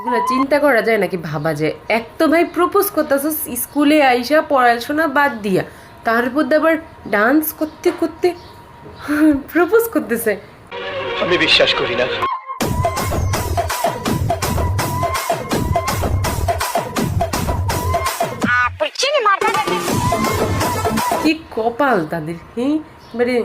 এগুলো চিন্তা করা যায় নাকি ভাবা যায়? এক তো ভাই প্রপোজ করতেছস স্কুলে আইসা পড়াশোনা বাদ দিয়া, তার উপর আবার ডান্স করতে করতে প্রপোজ করতেছে। আমি বিশ্বাস করি না। কি কপাল তাদের, হ্যাঁ মানে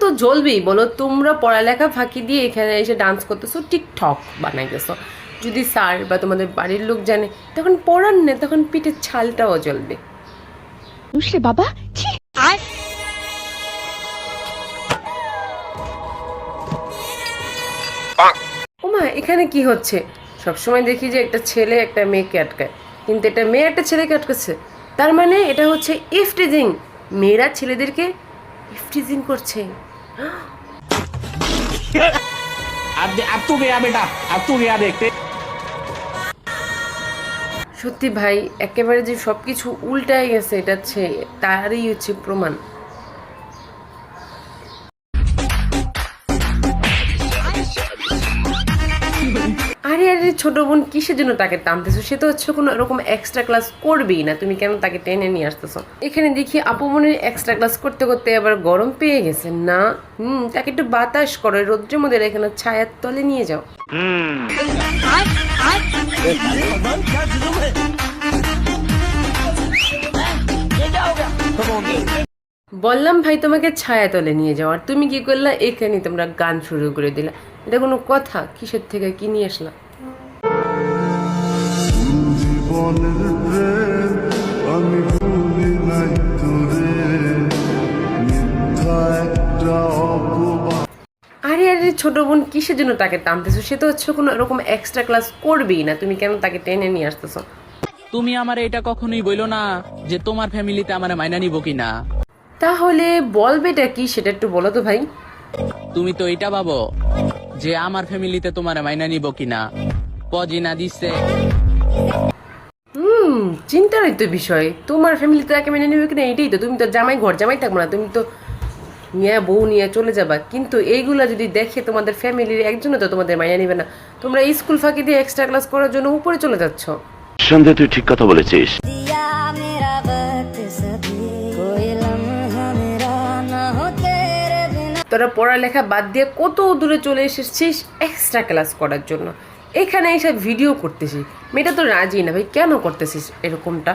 তো জ্বলবেই। বলো তোমরা পড়ালেখা ফাঁকি দিয়ে এখানে এসে ডান্স করতেছো, টিকটক বানাইতেছো। যদি স্যার বা তোমাদের বাড়ির লোক জানে তখন পড়ার না, তখন পিঠের ছালটাও জ্বলবে। বুঝলে বাবা? ওমা এখানে কি হচ্ছে? সবসময় দেখি যে একটা ছেলে একটা মেয়েকে আটকায়, কিন্তু এটা মেয়ে একটা ছেলেকে আটকাচ্ছে। তার মানে এটা হচ্ছে ইফটিজিং। মেয়েরা ছেলেদেরকে ইফটিজিং করছে। अब तू गया बेटा, अब तू गया देखते। সত্যি ভাই, একেবারে যে সবকিছু উল্টায় গেছে এটা হচ্ছে তারই হচ্ছে প্রমাণ। আরে আরে ছোট বোন, কিসের জন্য তাকে টানতেছো? সে তো হচ্ছে কোনো এরকম এক্সট্রা ক্লাস করবেই না, তুমি কেন তাকে টেনে নিয়ে আসতেছো? এখানে দেখি আপু মনের এক্সট্রা ক্লাস করতে করতে আবার গরম পেয়ে গেছে না। তাকে একটু বাতাস করো, রোদ্রের মধ্যে এখানে ছায়ার তলে নিয়ে যাও। বললাম ভাই তোমাকে ছায়া তলে নিয়ে যাও, আর তুমি কি করলা? এখানে তোমরা গান শুরু করে দিলা। এটা কোনো কথা? কিসের থেকে কি নিয়ে আসলা? আরে আরে ছোট বোন, কিসের জন্য তাকে টানতেছো? সে তো হচ্ছে কোনো এরকম এক্সট্রা ক্লাস করবেই না, তুমি কেন তাকে টেনে নিয়ে আসতেছো? তুমি আমার এটা কখনোই বইলো না যে তোমার ফ্যামিলিতে আমার মাইনা নিব কিনা। তাহলে বলবেটা কি সেটা একটু বলো তো ভাই। তুমি তো এটা ভাবো যে আমার ফ্যামিলিতে তোমার মাইনা নিব কিনা। পজিনা দিচ্ছে। চিন্তারই তো বিষয়। তোমার ফ্যামিলিতে তাকে মেনে নেবে কিনা এটাই তো। তুমি তো জামাই, ঘর জামাই থাকবো না, তুমি তো নিয়ে বউ নিয়ে চলে যাবা। কিন্তু এইগুলা যদি দেখে তোমাদের ফ্যামিলির একজনও তো তোমাদের মাইনা নিবে না। তোমরা স্কুল ফাঁকি দিয়ে এক্সট্রা ক্লাস করার জন্য উপরে চলে যাচ্ছ। সন্দেহ, তুই ঠিক কথা বলেছিস। তোরা পড়ালেখা বাদ দিয়ে কত দূরে চলে এসেছিস এক্সট্রা ক্লাস করার জন্য। এখানে এসে ভিডিও করতেছিস। মেয়েটা তো রাজি না ভাই, কেন করতেছিস এরকমটা?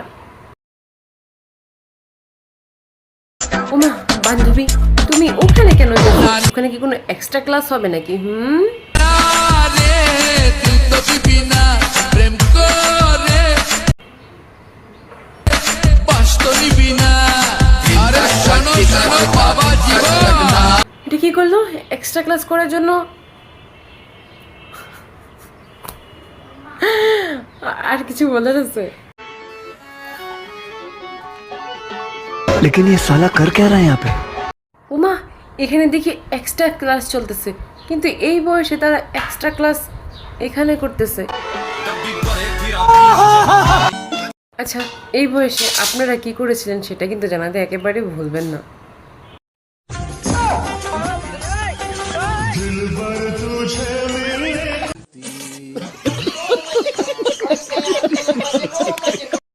ওমা বান্ধবী, তুমি ওখানে কেন যাচ্ছ? ওখানে কি কোনো এক্সট্রা ক্লাস হবে নাকি? এটা কি করলো এক্সট্রা ক্লাস করার জন্য? আর কিছু বলার আছে? लेकिन ये साला कर क्या रहा है यहाँ पे? ওমা এখানে দেখি এক্সট্রা ক্লাস চলতেছে, কিন্তু এই বয়সে তারা এক্সট্রা ক্লাস এখানে করতেছে। আচ্ছা, এই বয়সে আপনারা কি করেছিলেন সেটা কিন্তু জানাতে একেবারে ভুলবেন না।